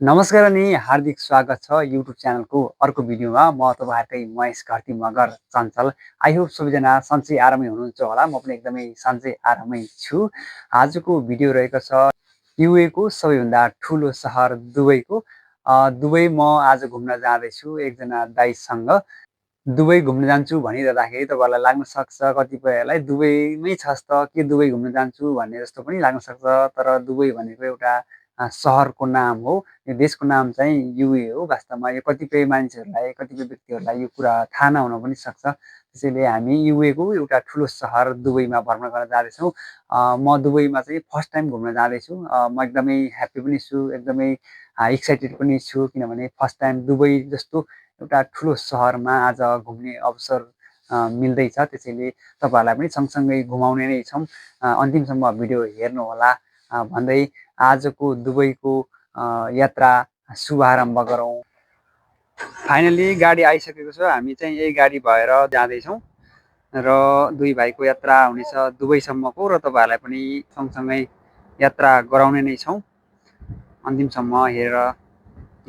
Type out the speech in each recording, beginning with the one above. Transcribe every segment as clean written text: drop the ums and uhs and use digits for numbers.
नमस्कार अनि हार्दिक स्वागत छ युट्युब च्यानलको अर्को भिडियोमा। म तपाईँहरूकै महेश घरती मगर चञ्चल। आई होप सबैजना सन्चै आरामै हुनुहुन्छ होला। म पनि एकदमै सन्चै आरामै छु। आजको भिडियो रहेको छ युएको सबैभन्दा ठुलो सहर दुबईको। दुबई म आज घुम्न जाँदैछु एकजना दाइसँग। दुबई घुम्न जान्छु भनिरहँदाखेरि तपाईँहरूलाई लाग्न सक्छ कतिपयलाई दुबईमै छस् त के दुबई घुम्न जान्छु भन्ने जस्तो पनि लाग्न सक्छ। तर दुबई भनेको एउटा सहरको नाम हो। यो देशको नाम चाहिँ युए हो। वास्तवमा यो कतिपय मान्छेहरूलाई कतिपय व्यक्तिहरूलाई यो कुरा थाहा नहुन पनि सक्छ। त्यसैले हामी युएको एउटा ठुलो सहर दुबईमा भ्रमण गर्न जाँदैछौँ। म दुबईमा चाहिँ फर्स्ट टाइम घुम्न जाँदैछु। म एकदमै ह्याप्पी पनि छु, एकदमै एक्साइटेड पनि छु, किनभने फर्स्ट टाइम दुबई जस्तो एउटा ठुलो सहरमा आज घुम्ने अवसर मिल्दैछ। त्यसैले तपाईँहरूलाई पनि सँगसँगै घुमाउने नै छौँ। अन्तिमसम्म भिडियो हेर्नुहोला भन्दै आजको दुबईको यात्रा शुभारम्भ गरौँ। फाइनली गाडी आइसकेको छ। हामी चाहिँ यही गाडी भएर जाँदैछौँ र दुई भाइको यात्रा हुनेछ दुबईसम्मको र तपाईँहरूलाई पनि सँगसँगै यात्रा गराउने नै छौँ। अन्तिमसम्म हेरेर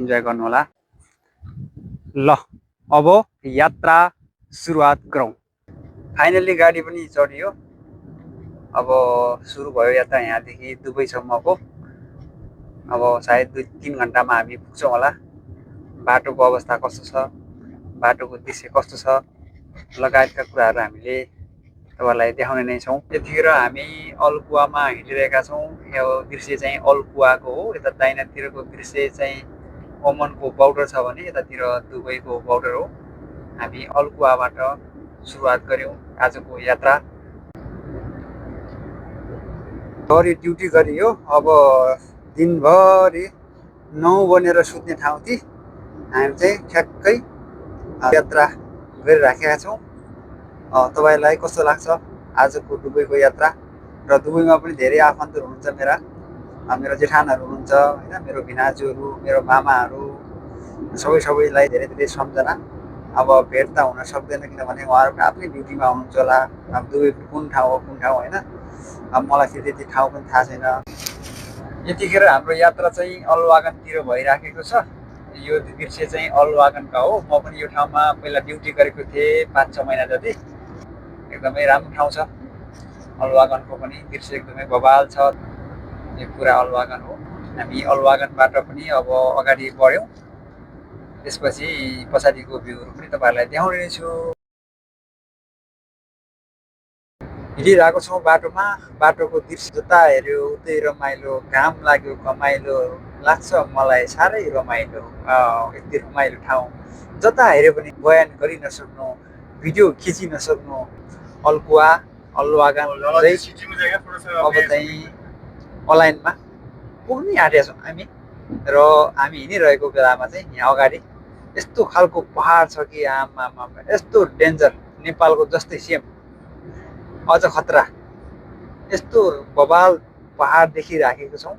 इन्जोय गर्नुहोला। ल अब यात्रा सुरुवात गरौँ। फाइनली गाडी पनि चढियो। अब सुरु भयो यात्रा यहाँदेखि दुबईसम्मको। अब सायद 2-3 घन्टामा हामी पुग्छौँ होला। बाटोको अवस्था कस्तो छ, बाटोको दृश्य कस्तो छ लगायतका कुराहरू हामीले तपाईँहरूलाई देखाउने नै छौँ। यतिखेर हामी अल्कुवामा हिँडिरहेका छौँ। यो दृश्य चाहिँ अल्कुवाको हो। यता दाहिनेतिरको दृश्य चाहिँ ओमनको बोर्डर छ भने यतातिर दुबईको बोर्डर हो। हामी अल्कुवाबाट सुरुवात गऱ्यौँ आजको यात्रा। भरि ड्युटी गरियो। अब दिनभरि 9 बनेर सुत्ने ठाउँथि हामी चाहिँ ठ्याक्कै यात्रा गरिराखेका छौँ। तपाईँलाई कस्तो लाग्छ आजको दुबईको यात्रा? र दुबईमा पनि धेरै आफन्तहरू हुनुहुन्छ मेरा। मेरो जेठानहरू हुनुहुन्छ होइन, मेरो भिनाजुहरू, मेरो मामाहरू, सबैलाई धेरै धेरै सम्झना। अब भेट त हुन सक्दैन किनभने उहाँहरू पनि आफ्नै ड्युटीमा हुनुहुन्छ होला। अब दुबईको कुन ठाउँ हो कुन ठाउँ होइन, अब मलाई फेरि त्यति ठाउँ पनि थाहा छैन। यतिखेर हाम्रो यात्रा चाहिँ अलवागनतिर भइराखेको छ। यो दृश्य चाहिँ अलवागनका हो। म पनि यो ठाउँमा पहिला ड्युटी गरेको थिएँ 5-6 महिना जति। एकदमै राम्रो ठाउँ छ। अलवागनको पनि दृश्य एकदमै बवाल छ। यो पुरा अलवागन हो। हामी अलवागनबाट पनि अब अगाडि बढ्यौँ। त्यसपछि पछाडिको भ्यूहरू पनि तपाईँहरूलाई देखाउने नै छु। हिँडिरहेको छौँ बाटोमा। बाटोको दृश्य जता हेऱ्यो उतै रमाइलो, घाम लाग्यो घमाइलो लाग्छ मलाई, साह्रै रमाइलो। यति रमाइलो ठाउँ जता हेऱ्यो पनि बयान गरि नसक्नु, भिडियो खिचि नसक्नु अल्कुवा अलवागन। अब चाहिँ अलाइनमा पुग्नै आँटेका छौँ हामी। र हामी हिँडिरहेको बेलामा चाहिँ यहाँ अगाडि यस्तो खालको पहाड छ कि आमामा, यस्तो डेन्जर, नेपालको जस्तै सेम, अझ खतरा, यस्तो बवाल पहाड देखिराखेको छौँ।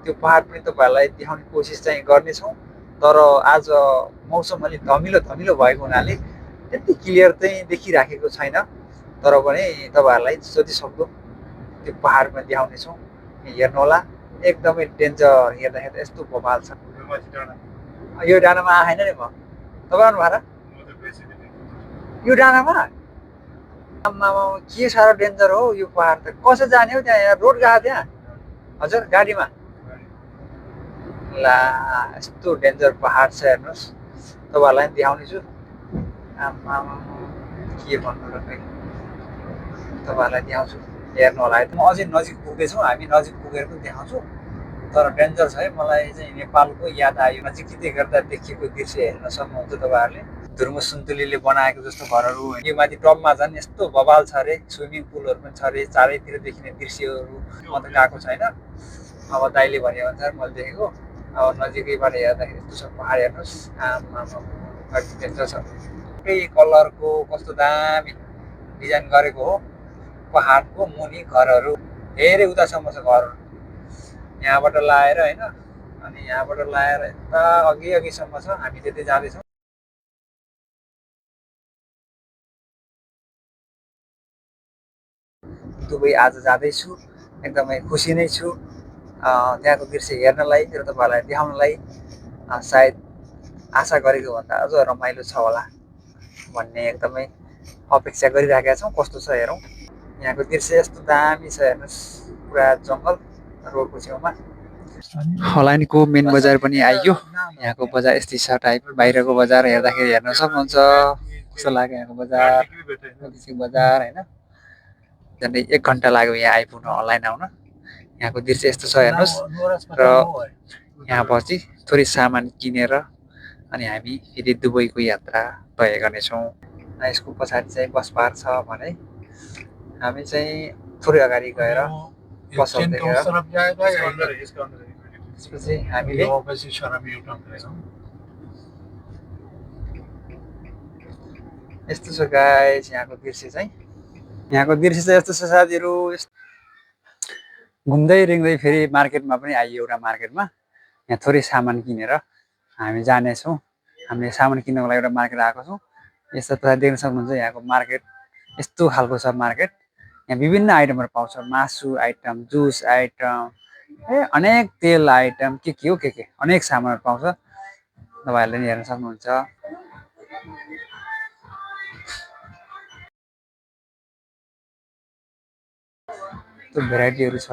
त्यो पहाड पनि तपाईँहरूलाई देखाउने कोसिस चाहिँ गर्नेछौँ। तर आज मौसम अलिक धमिलो धमिलो भएको हुनाले त्यति क्लियर चाहिँ देखिराखेको छैन। तर पनि तपाईँहरूलाई जति सक्दो त्यो पहाड पनि देखाउनेछौँ, हेर्नुहोला। एकदमै डेन्जर, हेर्दाखेरि यस्तो बवाल छ। यो डाँडामा आएन नि म। तपाईँ आउनु भएर यो डाँडामा के साह्रो डेन्जर हो यो पहाड त। कसरी जाने हो त्यहाँ? रोड गएको त्यहाँ हजुर गाडीमा? ला यस्तो डेन्जर पहाड छ, हेर्नुहोस्। तपाईँहरूलाई देखाउने छु। आमा के भन्नु र, खै तपाईँहरूलाई देखाउँछु, हेर्नु होला। म अझै नजिक पुग्दैछौँ, हामी नजिक पुगेर पनि देखाउँछु। तर डेन्जर छ है। मलाई चाहिँ नेपालको याद आयो। नजिकै गर्दा देखिएको दृश्य हेर्न सक्नुहुन्छ तपाईँहरूले। धुर्म सुन्तुलीले बनाएको जस्तो घरहरू। यो माथि टपमा झन् यस्तो बवाल छ अरे, स्विमिङ पुलहरू पनि छ अरे, चारैतिर देखिने दृश्यहरू। म त गएको छैन, अब दाइले भने अनुसार मैले देखेको। अब नजिकैबाट हेर्दाखेरि यस्तो छ पहाड, हेर्नुहोस्। आमामा कति डेन्जर छ। एकै कलरको कस्तो दामी डिजाइन गरेको हो पहाडको मुनि घरहरू। धेरै उतासम्म छ घरहरू। यहाँबाट लाएर होइन, अनि यहाँबाट लाएर यता अघि अघिसम्म छ। हामी त्यतै जाँदैछौँ। दुबई आज जाँदैछु, एकदमै खुसी नै छु त्यहाँको दृश्य हेर्नलाई र तपाईँहरूलाई देखाउनलाई। सायद आशा गरेको भन्दा अझ रमाइलो छ होला भन्ने एकदमै अपेक्षा गरिराखेका छौँ। कस्तो छ हेरौँ। यहाँको दृश्य यस्तो दामी छ हेर्नुहोस्, पुरा जङ्गल रोडको छेउमा। हलाइनको मेन बजार पनि आइयो। यहाँको बजार यस्तै छ टाइप। बाहिरको बजार हेर्दाखेरि हेर्न सक्नुहुन्छ कस्तो लाग्यो यहाँको बजार, बजार होइन। झन्डै 1 घन्टा लाग्यो यहाँ आइपुग्न, हलाइन आउन। यहाँको दृश्य यस्तो छ हेर्नुहोस्। र यहाँ पछि थोरै सामान किनेर अनि हामी फेरि दुबईको यात्रा तय गर्नेछौँ। यसको पछाडि चाहिँ बस पार्क छ भने हामी चाहिँ थोरै अगाडि गएर पसल देखेर त्यसपछि हामीले यस्तो छ गाइस यहाँको दृश्य चाहिँ। यहाँको दृश्य चाहिँ यस्तो छ साथीहरू। घुम्दै रिङ्दै फेरि मार्केटमा पनि आइयो, एउटा मार्केटमा। यहाँ थोरै सामान किनेर हामी जानेछौँ। हामीले सामान किन्नको लागि एउटा मार्केट आएको छौँ। यस्तो तपाईँ देख्न सक्नुहुन्छ यहाँको मार्केट यस्तो खालको छ मार्केट। यहाँ विभिन्न आइटमहरू पाउँछ, मासु आइटम, जुस आइटम, अनेक तेल आइटम, के हो के अनेक सामानहरू पाउँछ। तपाईँहरूले नि हेर्न सक्नुहुन्छ। त्यो भेराइटीहरू छ।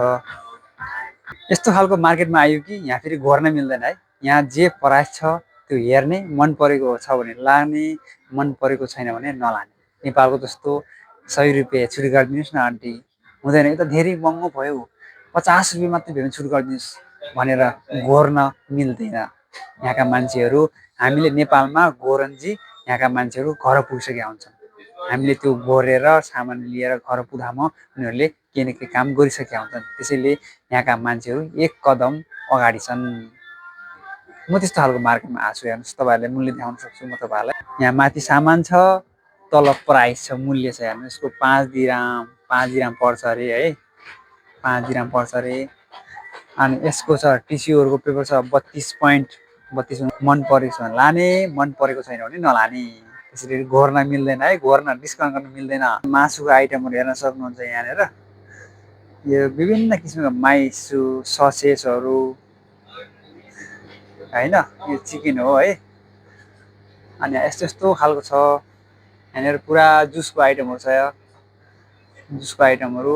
यस्तो खालको मार्केटमा आयो कि यहाँ फेरि घोर्न मिल्दैन है। यहाँ जे प्राइस छ त्यो हेर्ने, मन परेको छ भने लाने, मन परेको छैन भने नलाने। नेपालको जस्तो 100 रुपियाँ छुट गरिदिनुहोस् न आन्टी हुँदैन। यो त धेरै महँगो भयो, 50 रुपियाँ मात्रै भयो भने छुट गरिदिनुहोस् भनेर घोर्न मिल्दैन। यहाँका मान्छेहरू, हामीले नेपालमा गोरन्जी यहाँका मान्छेहरू घर पुगिसकेका हुन्छन्। हामीले त्यो गोरेर सामान लिएर घर पुग्दामा उनीहरूले केही न केही काम गरिसकेका हुन्छन्। त्यसैले यहाँका मान्छेहरू 1 कदम अगाडि छन्। म त्यस्तो खालको मार्केटमा आएको छु। हेर्नुहोस्, तपाईँहरूले मूल्य देखाउन सक्छु म तपाईँहरूलाई। यहाँ माथि सामान छ, तल प्राइस छ, मूल्य छ। हेर्नु यसको 5 दिराम पर्छ अरे है, 5 दिराम पर्छ अरे। अनि यसको छ टिस्युहरूको पेपर छ 32.32। मन परेको छ भने लाने, मन परेको छैन भने नलाने। त्यसरी घोर्न मिल्दैन है, घोर्न डिस्काउन्ट गर्न मिल्दैन। मासुको आइटमहरू हेर्न सक्नुहुन्छ यहाँनिर। यो विभिन्न किसिमका मासु, ससेजहरू होइन, यो चिकन हो है। अनि यस्तो यस्तो खालको छ यहाँनिर। पुरा जुसको आइटमहरू छ, जुसको आइटमहरू।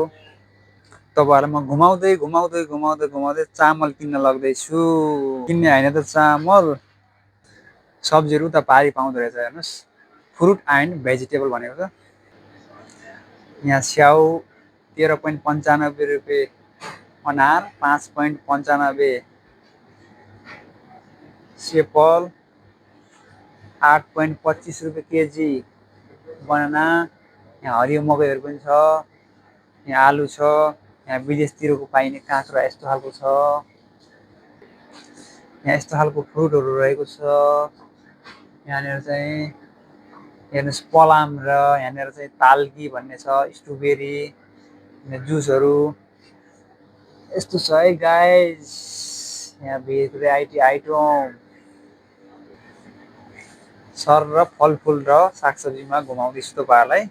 तपाईँहरूलाई म घुमाउँदै चामल किन्न लग्दैछु। किन्ने होइन त चामल, सब्जीहरू त पारी पाउँदो रहेछ। हेर्नुहोस्, फ्रुट एन्ड भेजिटेबल भनेको छ। यहाँ स्याउ 13.95 रुपियाँ, अनार 5.95, सेपल 8.25 रुपियाँ केजी, बनाना। यहाँ हरियो मकैहरू पनि छ। यहाँ आलु छ। यहाँ विदेशतिरको पाइने काँक्रा यस्तो खालको छ। यहाँ यस्तो खालको फ्रुटहरू रहेको छ। यहाँनिर चाहिँ हेर्नुहोस् पलाम, र यहाँनिर चाहिँ ताल्की भन्ने छ, स्ट्रबेरी, जुसहरू यस्तो छ है गाइस। यहाँ भेराइटी आइटम सर र फलफुल र सागसब्जीमा घुमाउँदैछु तपाईँहरूलाई।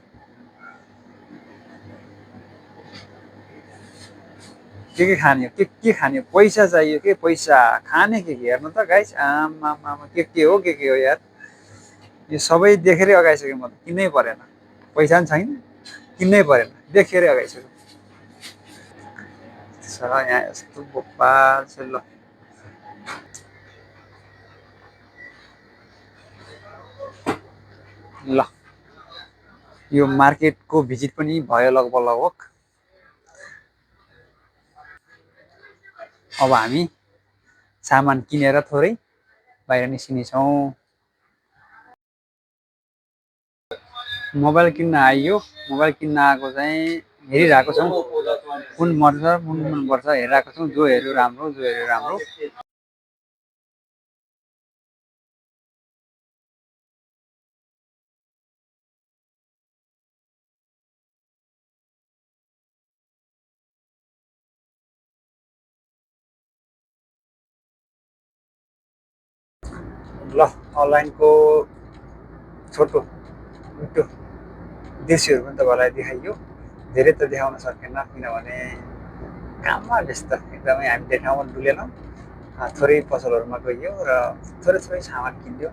के खाने हो, के खाने हो, पैसा चाहियो के, पैसा खाने के हेर्नु त गाइस। आमा के हो यार। यो सबै देखेरै अगाइसक्यो म त, किन्नै परेन। पैसा पनि छैन, किन्नै परेन, देखेरै अगाइसक्यो। यहाँ यस्तो बोपाल छ। ल यो मार्केटको भिजिट पनि भयो लगभग। अब हामी सामान किनेर थोरै बाहिर निस्किनेछौँ। मोबाइल किन्न आइयो। मोबाइल किन्न आएको चाहिँ हेरिरहेको छौँ, कुन मनपर्छ हेरिरहेको छौँ। जो हेऱ्यो राम्रो, जो हेऱ्यो राम्रो। ल अनलाइनको छोटो मिठो दृश्यहरू पनि तपाईँलाई देखाइयो। धेरै त देखाउन सकेन किनभने काममा व्यस्त एकदमै। हामी देखाउन डुलेनौँ। थोरै पसलहरूमा गइयो र थोरै थोरै सामान किन्यो।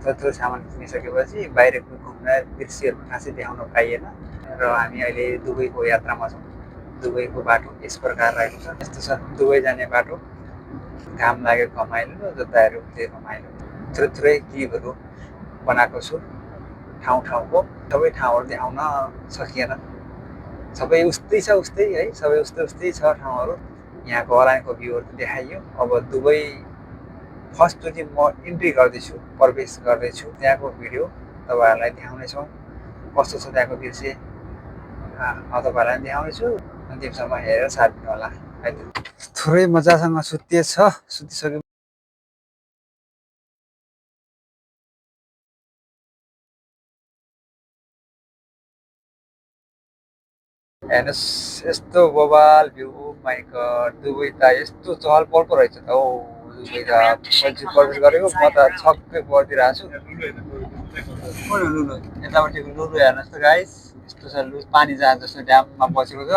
थोरै थोरै सामान किनिसकेपछि बाहिरको घुम्न दृश्यहरू खासै देखाउन पाइएन र हामी अहिले दुबईको यात्रामा छौँ। दुबईको बाटो यस प्रकार रहेको छ। यस्तो छ दुबई जाने बाटो। घाम लागेको रमाइलो, जता हेऱ्यो उतै रमाइलो। थोरै थोरै क्लिपहरू बनाएको छु ठाउँ ठाउँको। सबै ठाउँहरू देखाउन सकिएन। सबै उस्तै छ उस्तै है, सबै उस्तै उस्तै छ ठाउँहरू। यहाँको अनलाइनको भ्यूहरू त देखाइयो। अब दुबई फर्स्टचोटि म इन्ट्री गर्दैछु, प्रवेश गर्दैछु। त्यहाँको भिडियो तपाईँहरूलाई देखाउनेछौँ। कस्तो छ त्यहाँको दृश्य तपाईँहरूलाई देखाउनेछु। अन्तिमसम्म हेरेर साथ दिनु होला। थोरै मजासँग सुतिएछ, सुतिसके हेर्नुहोस् यस्तो बवाल भ्यू। माइ गड, दुबई त यस्तो चहल पहल पो रहेछ त हौ। दुबई त पछि प्रवेश गरेको म त छक्कै परिदिरहेको छु। लुलु यतापट्टिको लुलु हेर्नुहोस् त गाइस, यस्तो छ लु पानी जहाज जस्तो ड्याममा बसेको छ।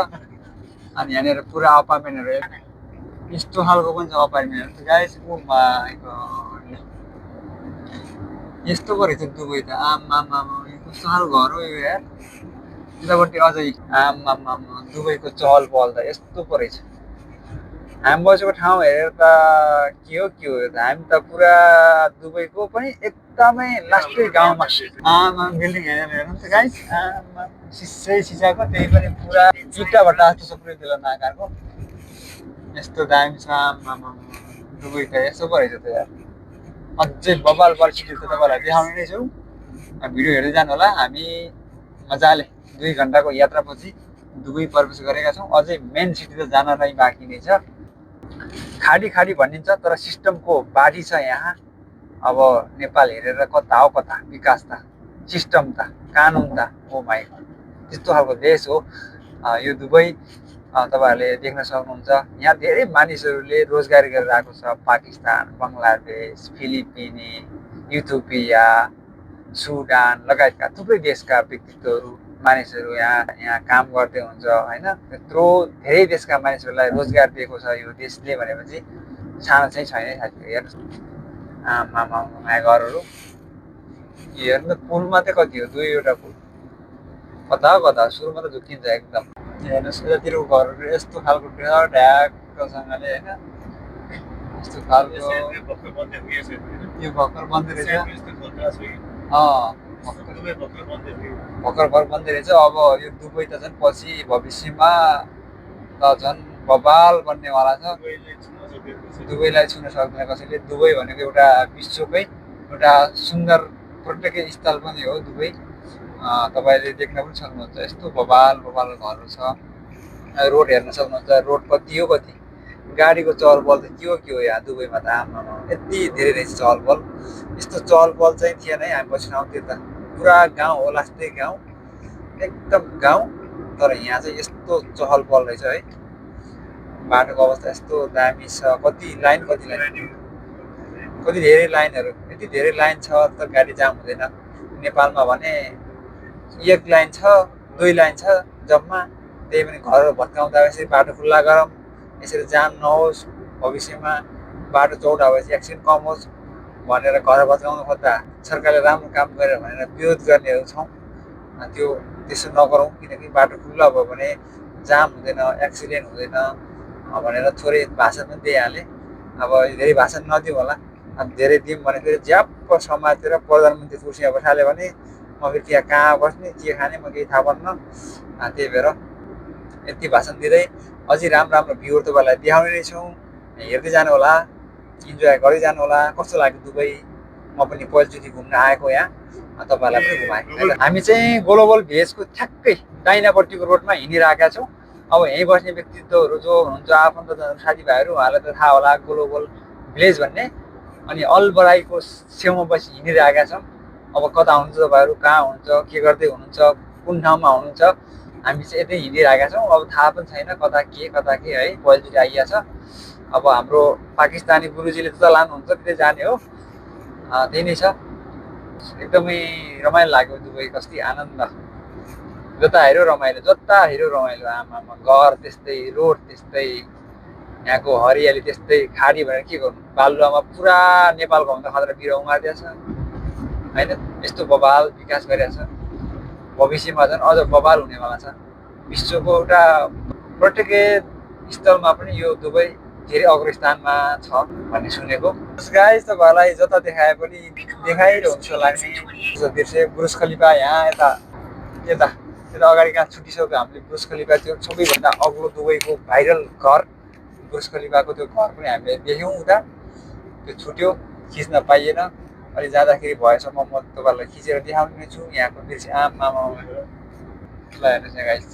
अनि यहाँनिर पुरा अपार्टमेन्टहरू यस्तो खालको पनि छ अपार्टमेन्टहरू त गाइस। ओ माइ गड, यस्तो पो रहेछ दुबई त। आम्मा कस्तो खालको घर हो यो यार। यतापट्टि अझै आम्मा दुबईको चहल पहल त यस्तो पो रहेछ। हामी बसेको ठाउँ हेरेर त के हो यो त। हामी त पुरा दुबईको पनि एकदमै लास्टै गाउँमा। बिल्डिङ हेरेर हेर्नु त गाइस, सिसै सिसाको, त्यही पनि पुरा इटा भट्टा जस्तो छ पुरै बेला नआकारको। यस्तो दामी छ। दुबई त यस्तो पो रहेछ त यार। अझै बबाल सिटी त तपाईँलाई देखाउने नै छौँ। भिडियो हेर्दै जानु होला। हामी मजाले 2 घन्टाको यात्रापछि दुबई प्रवेश गरेका छौँ। अझै मेन सिटी त जान नै बाँकी नै छ। खाडी खाडी भनिन्छ तर सिस्टमको बाढी छ यहाँ। अब नेपाल हेरेर कता हो कता विकास त, सिस्टम त, कानुन त। ओ माइ गड, त्यस्तो खालको देश हो यो दुबई। तपाईँहरूले देख्न सक्नुहुन्छ। यहाँ धेरै मानिसहरूले रोजगारी गरेर आएको छ। पाकिस्तान, बङ्गलादेश, फिलिपिनी, इथियोपिया, सुडान लगायतका थुप्रै देशका व्यक्तित्वहरू, मानिसहरू यहाँ काम गर्दै हुन्छ होइन। त्यत्रो धेरै देशका मानिसहरूलाई रोजगार दिएको छ यो देशले भनेपछि सानो चाहिँ छैन साथीहरू। हेर्नुहोस् आमामा घरहरू हेर्नु त, पुल मात्रै कति हो, 2वटा पुल। कता हो कता, सुरुमा त झुक्किन्छ एकदम। हेर्नुहोस् यतातिरको घरहरू यस्तो खालको ढ्याक्कसँगले होइन, यस्तो खालको। यो भर्खर बन्दै रहेछ। भर्खर बन्दै रहेछ। अब यो दुबई त झन् पछि भविष्यमा त झन् बबाल बन्नेवाला छ। दुबईलाई छुन सक्दैन कसैले। दुबई भनेको एउटा विश्वकै एउटा सुन्दर पर्यटकीय स्थल पनि हो दुबई। तपाईँले देख्न पनि सक्नुहुन्छ। यस्तो बबाल घरहरू छ। रोड हेर्न सक्नुहुन्छ। रोड कति हो कति। गाडीको चहल पहल त के हो यहाँ दुबईमा त। आमामा यति धेरै रहेछ चहल पहल। यस्तो चहल पहल चाहिँ थिएन है हामी बस्ने ठाउँतिर त। पुरा गाउँ हो, लास्टै गाउँ, एकदम गाउँ। तर यहाँ चाहिँ यस्तो चहल पहल रहेछ है। बाटोको अवस्था यस्तो दामी छ। कति धेरै लाइनहरू, यति धेरै लाइन छ त गाडी जाम हुँदैन। नेपालमा भने 1 लाइन छ, 2 लाइन छ जम्मा। त्यही पनि घरहरू भत्काउँदा यसरी बाटो खुल्ला गरौँ, यसरी जाम नहोस्, भविष्यमा बाटो चौडा भएपछि एक्सिडेन्ट कम होस् भनेर घर भत्काउनु खोज्दा सरकारले राम्रो काम गरेर भनेर विरोध गर्नेहरू छौँ। त्यसो नगरौँ, किनकि बाटो खुल्ला भयो भने जाम हुँदैन, एक्सिडेन्ट हुँदैन भनेर थोरै भाषण पनि दिइहालेँ। अब धेरै भाषण नदिउँ होला। धेरै दिउँ भने फेरि ज्याप्प समातेर प्रधानमन्त्री कुर्सीमा बसाल्यो भने म फेरि त्यहाँ कहाँ बस्ने, के खाने, म केही थाहा पाउन्न। त्यही भएर यति भाषण दिँदै अझै राम्रो भ्यूहरू तपाईँहरूलाई देखाउने नै छौँ। हेर्दै जानु होला, इन्जोय गर्दै जानु होला। कस्तो लाग्यो दुबई। म पनि पहिलोचोटि घुम्न आएको यहाँ, तपाईँहरूलाई पनि घुमाएँ। हामी चाहिँ ग्लोबल भिलेजको ठ्याक्कै दाहिनापट्टिको रोडमा हिँडिरहेका छौँ। अब यहीँ बस्ने व्यक्तित्वहरू जो हुनुहुन्छ, आफन्तजनहरू, साथीभाइहरू, उहाँलाई त थाहा होला ग्लोबल भिलेज भन्ने। अनि अलबराईको छेउमा बसी हिँडिरहेका छौँ। अब कता हुनुहुन्छ तपाईँहरू, कहाँ हुनुहुन्छ, के गर्दै हुनुहुन्छ, कुन ठाउँमा हुनुहुन्छ। हामी चाहिँ यतै हिँडिरहेका छौँ। अब थाहा पनि छैन कता के है, पहिलोचोटि आइया छ। अब हाम्रो पाकिस्तानी गुरुजीले जता लानुहुन्छ त्यतै जाने हो। त्यही नै छ। एकदमै रमाइलो लाग्यो दुबई। कति आनन्द, जता हेऱ्यो रमाइलो, आमामा घर त्यस्तै, रोड त्यस्तै, यहाँको हरियाली त्यस्तै खाडी भनेर के गर्नु बालुवामा पुरा नेपालको भन्दा खतरा बिरुवा उमारिदिएको छ होइन यस्तो बबाल विकास गरिरहेछ भविष्यमा झन् अझ बबाल हुनेवाला छ विश्वको एउटा पर्यटकीय स्थलमा पनि यो दुबई धेरै अग्रस्थानमा छ भन्ने सुनेको गाइस तपाईँहरूलाई जता देखाए पनि देखाइरहन्छ जस्तो लाग्ने दृश्य बुर्ज खलिफा यहाँ यता यता यता अगाडि कहाँ छुटिसक्यो हामीले बुर्ज खलिफा त्यो सबैभन्दा अग्लो दुबईको भाइरल घर बुर्ज खलिफाको त्यो घर पनि हामीले देख्यौँ उता त्यो छुट्यो खिच्न पाइएन अनि जाँदाखेरि भएसम्म म तपाईँहरूलाई खिचेर देखाउने छु यहाँको दृश्य आमा ल हेर्नुहोस् यहाँ गाइस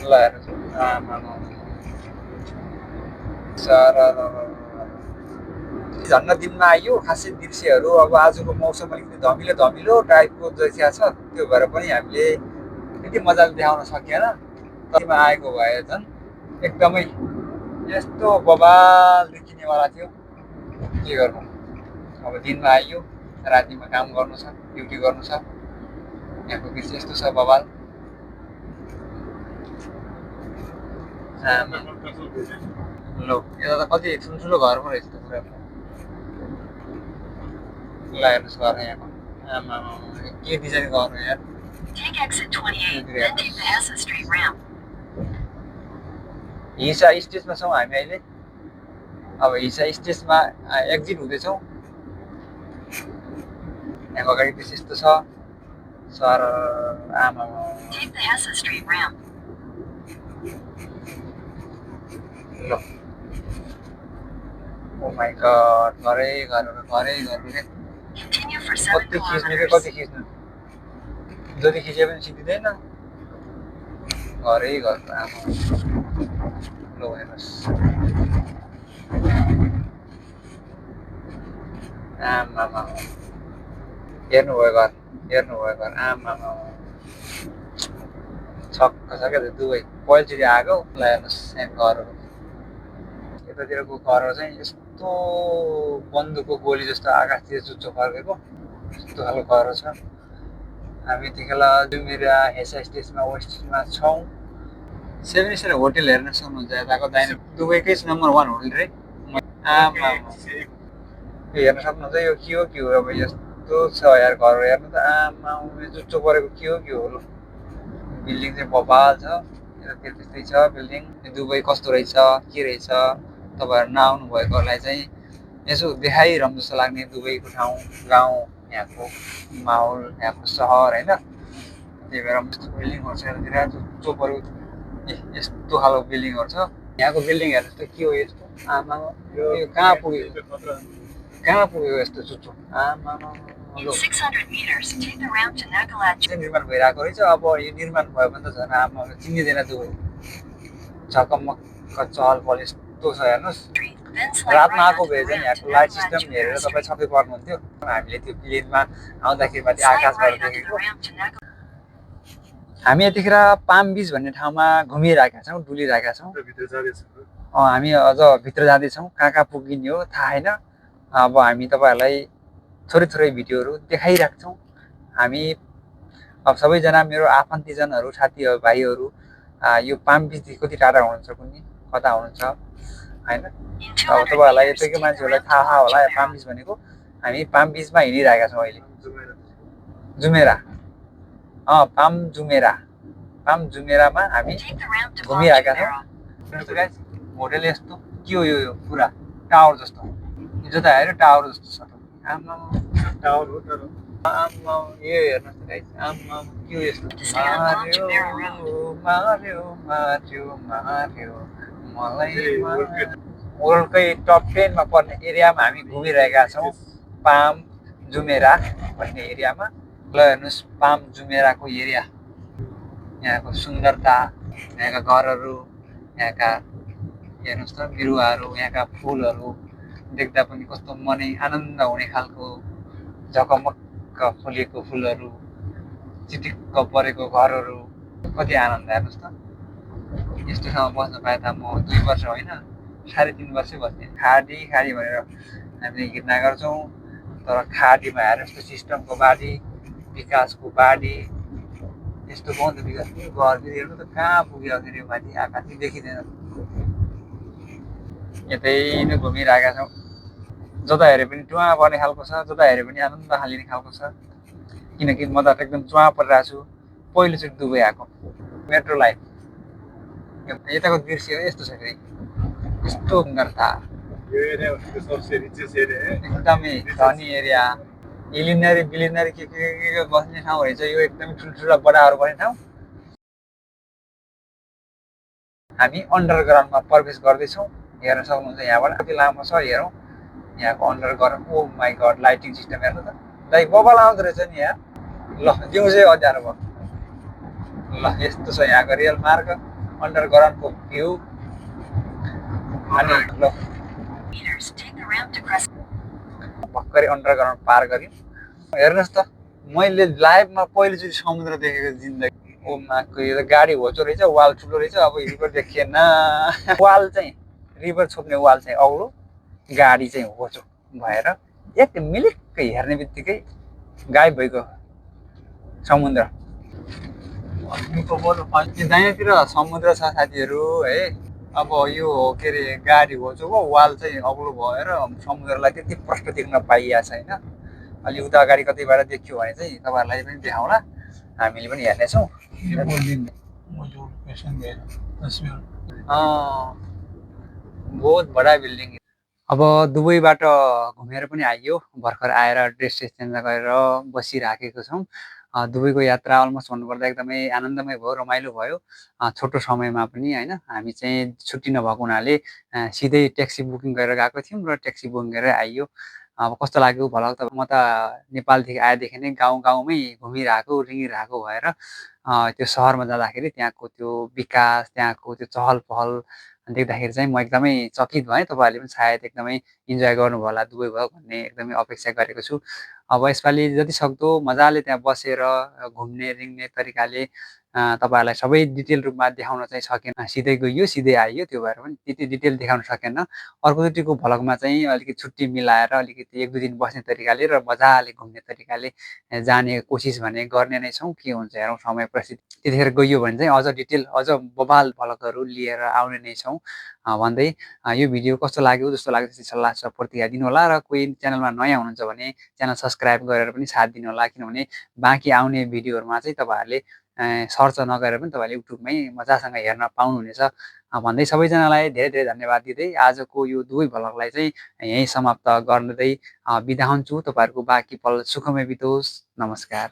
ल हेर्नुहोस् आमा झन्न दिनमा आइयो खासै दृश्यहरू अब आजको मौसम अलिकति धमिलो धमिलो टाइपको देखिया छ त्यो भएर पनि हामीले त्यति मजाले देखाउन सकिएन तलमा आएको भए झन् एकदमै यस्तो बबाल देखिनेवाला थियो के गर्नु अब दिनमा आइयो रातिमा काम गर्नु छ ड्युटी गर्नु छ यहाँको दृश्य यस्तो छ बबाल ल यता त कति ठुल्ठुलो घर पो रहेछ त पुरा ल हेर्नुहोस् घर यहाँको आमा के डिजाइन गर्नु यार हिसा स्टेजमा छौँ हामी अहिले अब हिसा स्टेजमा एक्जिट हुँदैछौँ यहाँको अगाडि दृश्य यस्तो छ सर आमा ल ओ माई गड घरै घरहरू के कति खिच्ने कि कति खिच्नु जति खिचे पनि सिद्धिँदैन घरै घरको आमा ल हेर्नुहोस् आमामा हेर्नुभयो घर आमामा छक्क छ क्या दुवै पहिलोचोटि आएको ल हेर्नुहोस् यहाँ घरहरू यतातिरको घरहरू चाहिँ यस्तो बन्दुकको गोली जस्तो आकाशतिर चुच्चो फर्केको यस्तो खालको घरहरू छ हामी यतिखेर जुमेरा हेसा स्टेजमा वेस्टमा छौँ 7 स्टार होटेल हेर्न सक्नुहुन्छ यताको दाहिने दुबईकै नम्बर 1 होटल रे आमा यो हेर्न सक्नुहुन्छ यो के हो अब यस्तो छ यार घर हेर्नु त आमा चुच्चो परेको के हो ल बिल्डिङ चाहिँ बबाल छ यतातिर त्यस्तै छ बिल्डिङ दुबई कस्तो रहेछ के रहेछ तपाईँहरू नआउनु भएकोहरूलाई चाहिँ यसो देखाइरहँ जस्तो लाग्ने दुबईको ठाउँ गाउँ यहाँको माहौल यहाँको सहर होइन त्यही भएर यस्तो बिल्डिङहरू छ यतातिर चुच्चो परेको यस्तो खालको बिल्डिङहरू छ यहाँको बिल्डिङ हेर्नुहोस् त के हो यस्तो आमा यो कहाँ पुग्यो यस्तो चुच्चो आमा निर्माण भइरहेको रहेछ अब यो निर्माण भयो भने त झन् आमा चिनिँदैन दुबई झकमक्क चहल पहल यस्तो छ हेर्नुहोस् रातमा आएको भए चाहिँ यहाँको लाइट सिस्टम हेरेर तपाईँ छक्कै पर्नुहुन्थ्यो हामीले त्यो प्लेनमा आउँदाखेरि माथि आकाशबाट देखेको हामी यतिखेर पाम बिच भन्ने ठाउँमा घुमिरहेका छौँ डुलिरहेका छौँ हामी अझ भित्र जाँदैछौँ कहाँ पुगिने हो थाहा छैन अब हामी तपाईँहरूलाई थोरै भिडियोहरू देखाइराख्छौँ हामी अब सबैजना मेरो आफन्तीजनहरू साथीहरू भाइहरू यो पाम बिचदेखि कति टाढा हुनुहुन्छ कुनै कता हुनुहुन्छ होइन अब तपाईँहरूलाई यतिकै मान्छेहरूलाई थाहा होला पाम बिच भनेको हामी पाम बिचमा हिँडिरहेका छौँ अहिले जुमेरा पाम जुमेरामा हामी घुमिरहेका छौँ होटेल यस्तो के हो यो पुरा टावर जस्तो जता हेऱ्यो टावर जस्तो छ आमा टावर हो तर आमा यो हेर्नुहोस् त गाइस आमा के हो यस्तो मार्यो मलाई वर्ल्डकै टप 10 मा पर्ने एरियामा हामी घुमिरहेका छौँ पाम जुमेरा भन्ने एरियामा ल हेर्नुहोस् पाम जुमेराको एरिया यहाँको सुन्दरता यहाँका घरहरू यहाँका हेर्नुहोस् त बिरुवाहरू यहाँका फुलहरू देख्दा पनि कस्तो मनै आनन्द हुने खालको झकमक्क फुलेको फुलहरू चिटिक्क परेको घरहरू कति आनन्द हेर्नुहोस् त यस्तो ठाउँमा बस्न पाए त म 2 वर्ष होइन 3.5 वर्षै बस्ने खाडी भनेर हामीले घृणा गर्छौँ तर खाडीमा हेरेर यस्तो सिस्टमको बाढी विकासको बाढी यस्तो बहुत विकास घरतिर हेर्नु त कहाँ पुग्यो फेरि माथि आकाश देखिँदैन यतै नै घुमिरहेका छौँ। जता हेरे पनि टुवा पर्ने खालको छ, जता हेरे पनि आनन्द खालिने खालको छ। किनकि म त एकदम चुवा परिरहेको छु, पहिलोचोटि दुबई आएको। मेट्रो लाइन यताको दृश्य यस्तो छ फेरि, यस्तो सुन्दरता, एकदमै धनी एरिया, इलिनेरी बिलिनेरी के बस्ने ठाउँ रहेछ यो। एकदमै ठुल्ठुला बडाहरू बस्ने ठाउँ। हामी अन्डरग्राउन्डमा प्रवेश गर्दैछौँ। हेर्न सक्नुहुन्छ यहाँबाट कति लामो छ हेरौँ यहाँको underground. Oh my god, lighting system हेर्नु त दाइ, बबाल आउँदो रहेछ नि यहाँ। ल जिउ चाहिँ अँध्यारो भयो। ल यस्तो छ यहाँको रेल मार्ग, अन्डरग्राउन्डको भ्यू। अनि ल भर्खरै अन्डरग्राउन्ड पार गऱ्यौँ। हेर्नुहोस् त, मैले लाइभमा पहिलोचोटि समुद्र देखेको जिन्दगी। ओ माको, यो त गाडी होचो रहेछ, वाल ठुलो रहेछ। अब रिभर देखिएन। वाल चाहिँ रिभर छोप्ने वाल चाहिँ अग्लो, गाडी चाहिँ होचो भएर एक मिलिक्क हेर्ने बित्तिकै गायब भइगयो समुद्र। दायाँतिर समुद्र छ साथीहरू है। अब यो के अरे गाडी होचो भयो, वाल चाहिँ अग्लो भएर समुद्रलाई त्यति प्रष्ट देख्न पाइएको छैन। अलि उता अगाडि कतैबाट देखियो भने चाहिँ तपाईँहरूलाई पनि देखाउँला, हामीले पनि हेर्नेछौँ। बहुत बडा बिल्डिङ। अब दुबईबाट घुमेर पनि आइयो, भर्खर आएर ड्रेस चेन्ज गरेर बसिराखेको छौँ। दुबईको यात्रा अलमोस्ट भन्नुपर्दा एकदमै आनन्दमय भयो, रमाइलो भयो। छोटो समयमा पनि होइन। हामी चाहिँ छुट्टी नभएको हुनाले सिधै ट्याक्सी बुकिङ गरेर गएको थियौँ र ट्याक्सी बुकिङ गरेर आइयो। अब कस्तो लाग्यो भला त, म त नेपालदेखि आएदेखि नै गाउँमै घुमिरहेको रिँगिरहेको भएर त्यो सहरमा जाँदाखेरि त्यहाँको त्यो विकास, त्यहाँको त्यो चहल पहल देख्दाखेरि चाहिँ म एकदमै चकित भएँ। तपाईँहरूले पनि सायद एकदमै इन्जोय गर्नुभयो होला दुबई भयो भन्ने एकदमै अपेक्षा गरेको छु। अब यसपालि जति सक्दो मजाले त्यहाँ बसेर घुम्ने रिङ्ने तरिकाले तपाईँहरूलाई सबै डिटेल रूपमा देखाउन चाहिँ सकेन। सिधै गइयो सिधै आइयो, त्यो भएर पनि त्यति डिटेल देखाउन सकेन। अर्कोचोटिको भ्लगमा चाहिँ अलिकति छुट्टी मिलाएर अलिकति 1-2 दिन बस्ने तरिकाले र मजाले घुम्ने तरिकाले जाने कोसिस भने गर्ने नै छौँ। के हुन्छ हेरौँ समय परिस्थिति, त्यतिखेर गइयो भने चाहिँ अझ डिटेल, अझ बबाल भ्लगहरू लिएर आउने नै छौँ भन्दै यो भिडियो कस्तो लाग्यो जस्तो लाग्यो त्यसरी सल्लाह प्रतिक्रिया दिनुहोला। र कोही च्यानलमा नयाँ हुनुहुन्छ भने च्यानल सब्सक्राइब गरेर पनि साथ दिनुहोला। किनभने बाँकी आउने भिडियोहरूमा चाहिँ तपाईँहरूले सर्च नगरेर पनि तपाईँहरूले युट्युबमै मजासँग हेर्न पाउनुहुनेछ भन्दै सबैजनालाई धेरै धेरै धन्यवाद दिँदै आजको यो दुवै भ्लगलाई चाहिँ यहीँ समाप्त गर्दै बिदा हुन्छु। तपाईँहरूको बाँकी पल सुखमय बितोस्। नमस्कार।